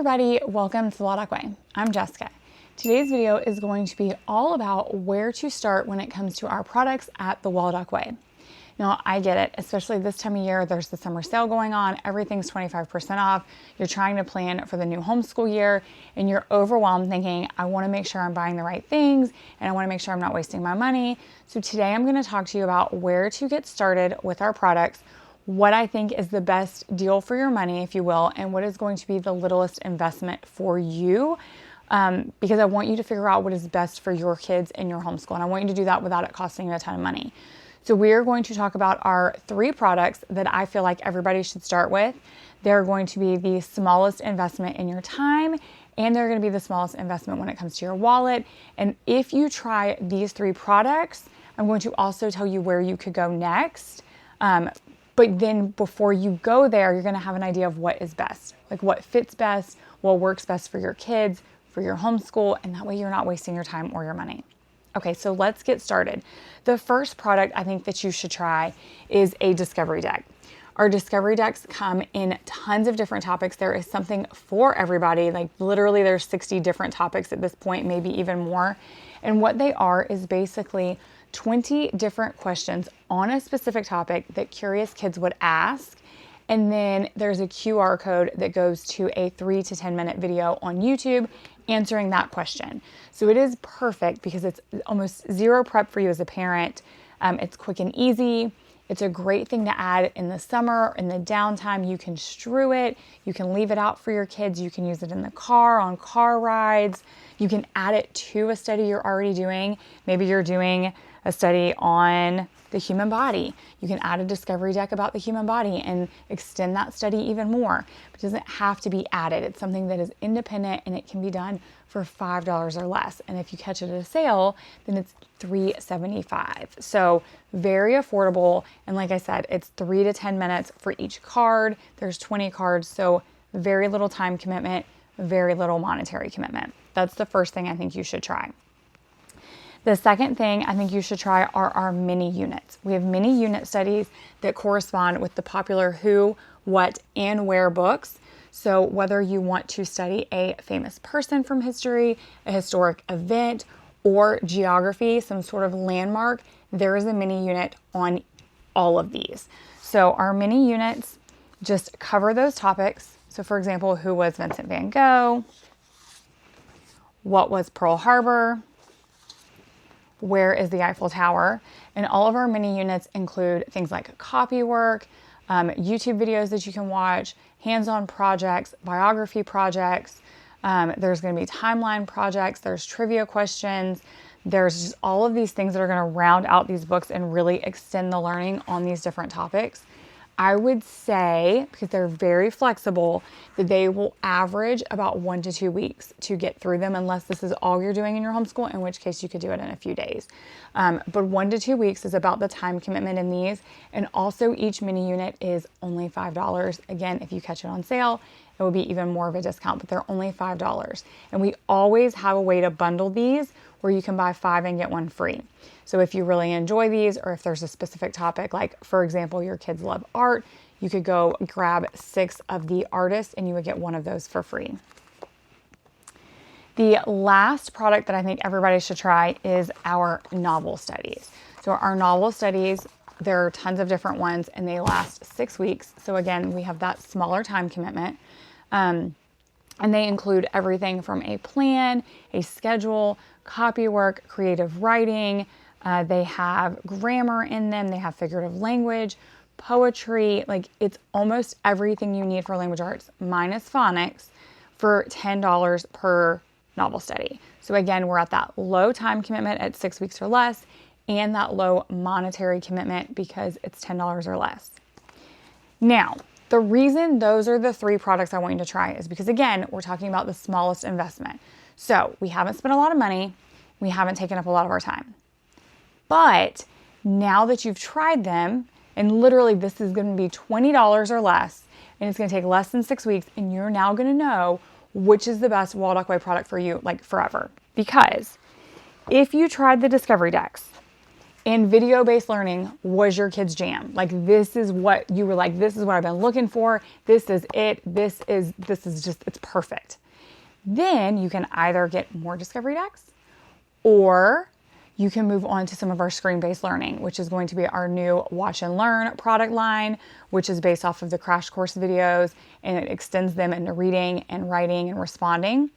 everybody, welcome to the Waldock Way. I'm Jessica. Today's video is going to be all about where to start when it comes to our products at the Waldock Way. Now, I get it, especially this time of year, there's the summer sale going on, everything's 25% off, you're trying to plan for the new homeschool year, and you're overwhelmed thinking, I wanna make sure I'm buying the right things, and I wanna make sure I'm not wasting my money. So today I'm gonna talk to you about where to get started with our products, what I think is the best deal for your money, if you will, and what is going to be the littlest investment for you, because I want you to figure out what is best for your kids in your homeschool, and I want you to do that without it costing you a ton of money. So we are going to talk about our 3 products that I feel like everybody should start with. They're going to be the smallest investment in your time, and they're going to be the smallest investment when it comes to your wallet. And if you try these 3 products, I'm going to also tell you where you could go next. But then before you go there, you're going to have an idea of what is best, like what fits best, what works best for your kids, for your homeschool, and that way you're not wasting your time or your money. Okay, so let's get started. The first product I think that you should try is a discovery deck. Our discovery decks come in tons of different topics. There is something for everybody. Like literally there's 60 different topics at this point, maybe even more. And what they are is basically 20 different questions on a specific topic that curious kids would ask. And then there's a QR code that goes to a 3 to 10 minute video on YouTube answering that question. So it is perfect because it's almost zero prep for you as a parent. It's quick and easy. It's a great thing to add in the summer, in the downtime. You can strew it. You can leave it out for your kids. You can use it in the car, on car rides. You can add it to a study you're already doing. Maybe you're doing a study on the human body. You can add a discovery deck about the human body and extend that study even more. It doesn't have to be added. It's something that is independent and it can be done for $5 or less. And if you catch it at a sale, then it's $3.75. So very affordable. And like I said, it's 3 to 10 minutes for each card. There's 20 cards, so very little time commitment, very little monetary commitment. That's the first thing I think you should try. The second thing I think you should try are our mini units. We have mini unit studies that correspond with the popular who, what, and where books. So whether you want to study a famous person from history, a historic event, or geography, some sort of landmark, there is a mini unit on all of these. So our mini units just cover those topics. So for example, who was Vincent van Gogh? What was Pearl Harbor? Where is the Eiffel Tower? And all of our mini units include things like copy work, YouTube videos that you can watch, hands-on projects, biography projects. There's going to be timeline projects. There's trivia questions. There's just all of these things that are going to round out these books and really extend the learning on these different topics. I would say, because they're very flexible, that they will average about 1 to 2 weeks to get through them, unless this is all you're doing in your homeschool, in which case you could do it in a few days. But 1 to 2 weeks is about the time commitment in these. And also each mini unit is only $5. Again, if you catch it on sale, it will be even more of a discount, but they're only $5. And we always have a way to bundle these where you can buy 5 and get 1 free. So if you really enjoy these, or if there's a specific topic, like for example, your kids love art, you could go grab 6 of the artists and you would get 1 of those for free. The last product that I think everybody should try is our novel studies. So our novel studies, there are tons of different ones and they last 6 weeks. So again, we have that smaller time commitment. And they include everything from a plan, a schedule, copy work, creative writing. They have grammar in them. They have figurative language, poetry. Like it's almost everything you need for language arts minus phonics for $10 per novel study. So again, we're at that low time commitment at 6 weeks or less and that low monetary commitment because it's $10 or less. Now, the reason those are the 3 products I want you to try is because again, we're talking about the smallest investment. So we haven't spent a lot of money. We haven't taken up a lot of our time. But now that you've tried them, and literally this is going to be $20 or less, and it's going to take less than 6 weeks, and you're now going to know which is the best Waldock Way product for you, like forever. Because if you tried the discovery decks and video-based learning was your kid's jam. Like, this is what you were like, this is what I've been looking for. This is it. This is just, it's perfect. Then you can either get more Discovery decks, or you can move on to some of our screen-based learning, which is going to be our new Watch and Learn product line, which is based off of the crash course videos, and it extends them into reading and writing and responding.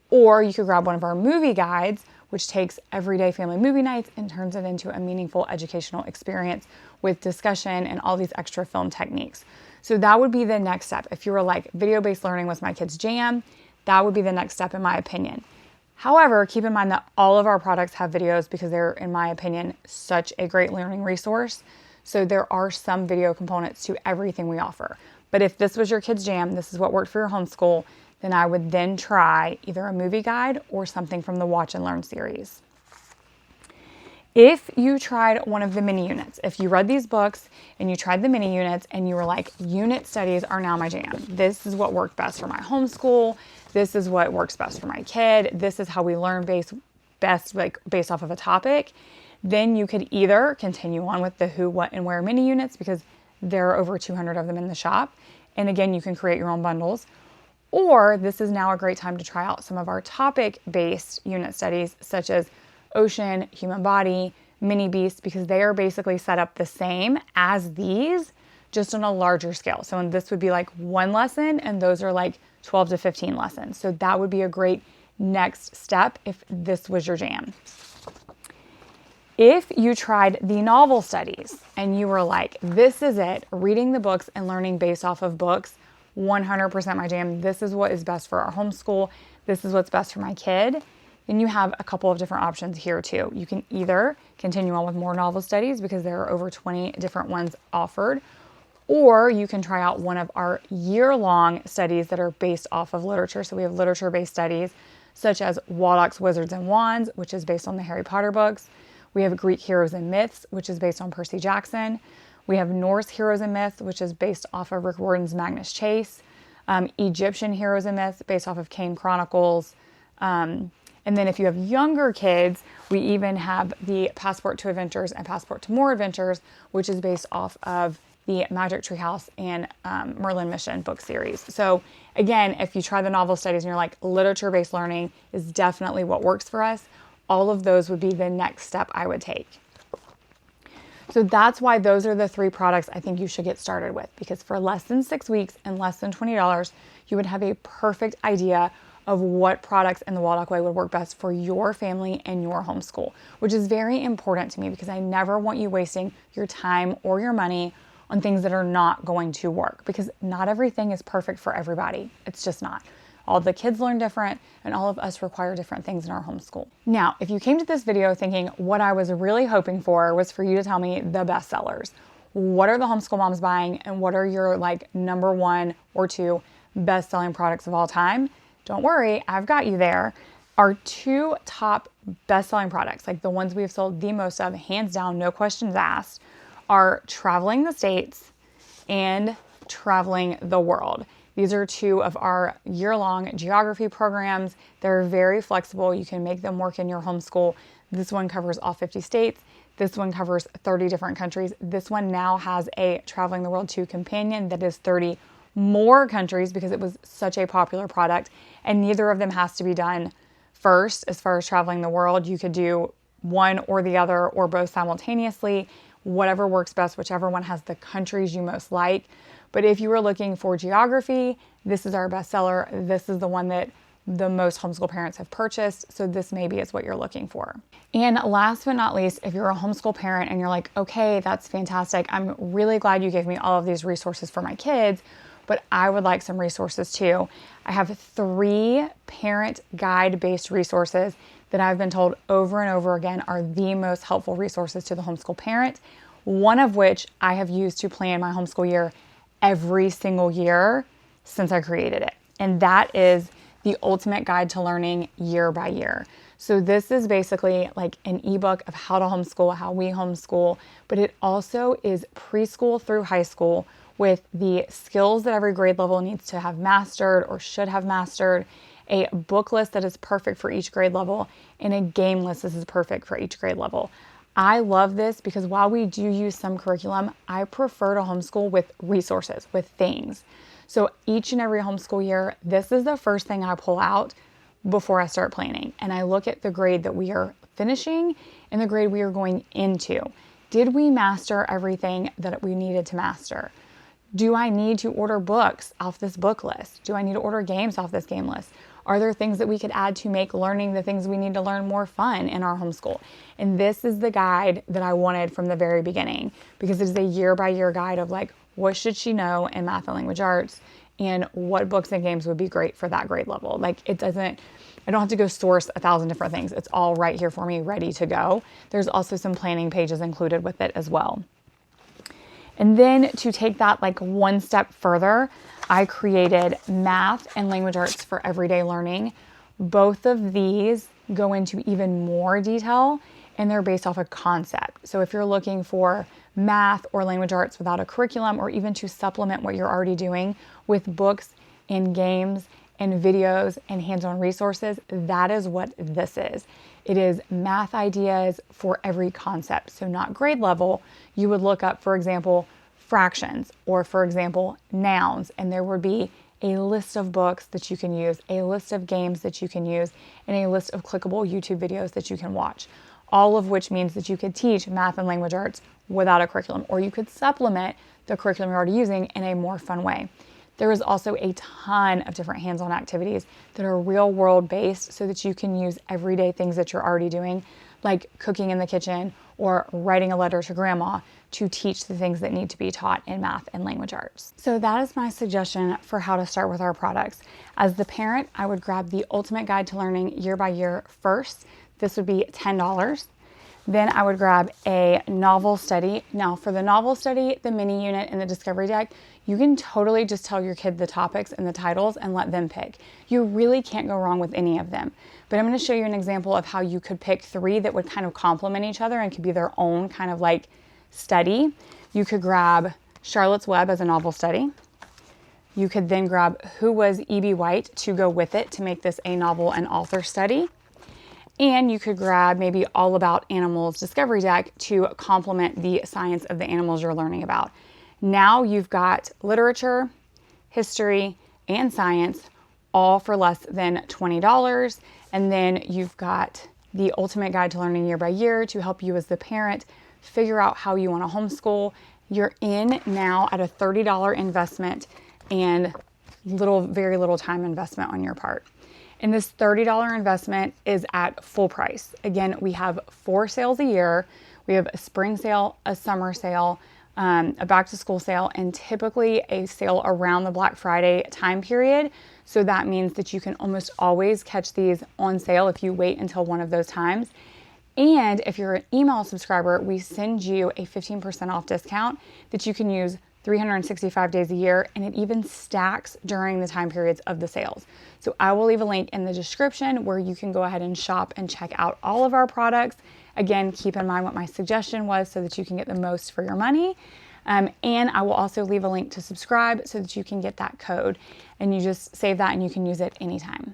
Or you could grab one of our movie guides, which takes everyday family movie nights and turns it into a meaningful educational experience with discussion and all these extra film techniques. So that would be the next step. If you were like, video-based learning was my kid's jam, that would be the next step in my opinion. However, keep in mind that all of our products have videos because they're, in my opinion, such a great learning resource. So there are some video components to everything we offer. But if this was your kid's jam, this is what worked for your homeschool, then I would then try either a movie guide or something from the Watch and Learn series. If you tried one of the mini units, if you read these books and you tried the mini units and you were like, unit studies are now my jam. This is what worked best for my homeschool. This is what works best for my kid. This is how we learn based off of a topic. Then you could either continue on with the who, what, and where mini units because there are over 200 of them in the shop. And again, you can create your own bundles. Or this is now a great time to try out some of our topic-based unit studies, such as ocean, human body, mini beast, because they are basically set up the same as these, just on a larger scale. So this would be like one lesson, and those are like 12 to 15 lessons. So that would be a great next step if this was your jam. If you tried the novel studies and you were like, this is it, reading the books and learning based off of books, 100% my jam. This is what is best for our homeschool. This is what's best for my kid. Then you have a couple of different options here too. You can either continue on with more novel studies because there are over 20 different ones offered, or you can try out one of our year-long studies that are based off of literature. So we have literature-based studies such as Waldock's Wizards and Wands, which is based on the Harry Potter books. We have Greek Heroes and Myths, which is based on Percy Jackson. We have Norse Heroes and Myths, which is based off of Rick Riordan's Magnus Chase. Egyptian Heroes and Myths, based off of 𝐾𝐻 Chronicles. And then if you have younger kids, we even have the Passport to Adventures and Passport to More Adventures, which is based off of the Magic Tree House and Merlin Mission book series. So again, if you try the novel studies and you're like, literature-based learning is definitely what works for us, all of those would be the next step I would take. So that's why those are the 3 products I think you should get started with, because for less than 6 weeks and less than $20, you would have a perfect idea of what products in the Waldock Way would work best for your family and your homeschool, which is very important to me because I never want you wasting your time or your money on things that are not going to work, because not everything is perfect for everybody. It's just not. All the kids learn different and all of us require different things in our homeschool. Now, if you came to this video thinking what I was really hoping for was for you to tell me the best sellers, what are the homeschool moms buying and what are your like number 1 or 2 best selling products of all time? Don't worry, I've got you there. Our 2 top best selling products, like the ones we have sold the most of, hands down, no questions asked, are Traveling the States and Traveling the World. These are 2 of our year-long geography programs. They're very flexible. You can make them work in your homeschool. This one covers all 50 states. This one covers 30 different countries. This one now has a Traveling the World 2 companion that is 30 more countries because it was such a popular product, and neither of them has to be done first. As far as traveling the world, you could do one or the other or both simultaneously, whatever works best, whichever one has the countries you most like. But if you were looking for geography, this is our bestseller. This is the one that the most homeschool parents have purchased. So this maybe is what you're looking for. And last but not least, if you're a homeschool parent and you're like, okay, that's fantastic. I'm really glad you gave me all of these resources for my kids, but I would like some resources too. I have 3 parent guide-based resources that I've been told over and over again are the most helpful resources to the homeschool parent, one of which I have used to plan my homeschool year every single year since I created it. And that is the Ultimate Guide to Learning Year by Year. So this is basically like an ebook of how to homeschool, how we homeschool, but it also is preschool through high school with the skills that every grade level needs to have mastered or should have mastered, a book list that is perfect for each grade level, and a game list that is perfect for each grade level. I love this because while we do use some curriculum, I prefer to homeschool with resources, with things. So each and every homeschool year, this is the first thing I pull out before I start planning. And I look at the grade that we are finishing and the grade we are going into. Did we master everything that we needed to master? Do I need to order books off this book list? Do I need to order games off this game list? Are there things that we could add to make learning the things we need to learn more fun in our homeschool? And this is the guide that I wanted from the very beginning, because it is a year-by-year guide of like, what should she know in math and language arts, and what books and games would be great for that grade level. Like I don't have to go source 1,000 different things. It's all right here for me, ready to go. There's also some planning pages included with it as well. And then to take that like one step further, I created math and language arts for everyday learning. Both of these go into even more detail, and they're based off a concept. So if you're looking for math or language arts without a curriculum, or even to supplement what you're already doing with books and games and videos and hands-on resources, that is what this is. It is math ideas for every concept. So not grade level. You would look up, for example, fractions, or for example, nouns, and there would be a list of books that you can use, a list of games that you can use, and a list of clickable YouTube videos that you can watch. All of which means that you could teach math and language arts without a curriculum, or you could supplement the curriculum you're already using in a more fun way. There is also a ton of different hands-on activities that are real world based, so that you can use everyday things that you're already doing, like cooking in the kitchen or writing a letter to grandma, to teach the things that need to be taught in math and language arts. So that is my suggestion for how to start with our products. As the parent, I would grab the Ultimate Guide to Learning Year by Year first. This would be $10. Then I would grab a novel study. Now for the novel study, the mini unit, and the discovery deck, you can totally just tell your kid the topics and the titles and let them pick. You really can't go wrong with any of them. But I'm going to show you an example of how you could pick 3 that would kind of complement each other and could be their own kind of like study. You could grab Charlotte's Web as a novel study. You could then grab Who Was E.B. White to go with it to make this a novel and author study. And you could grab maybe All About Animals Discovery Deck to complement the science of the animals you're learning about. Now you've got literature, history, and science all for less than $20. And then you've got the Ultimate Guide to Learning Year by Year to help you as the parent figure out how you want to homeschool. You're in now at a $30 investment and very little time investment on your part. And this $30 investment is at full price. Again, we have 4 sales a year. We have a spring sale, a summer sale, a back to school sale, and typically a sale around the Black Friday time period. So that means that you can almost always catch these on sale if you wait until one of those times. And if you're an email subscriber, we send you a 15% off discount that you can use 365 days a year, and it even stacks during the time periods of the sales. So I will leave a link in the description where you can go ahead and shop and check out all of our products. Again, keep in mind what my suggestion was so that you can get the most for your money. And I will also leave a link to subscribe so that you can get that code, and you just save that and you can use it anytime.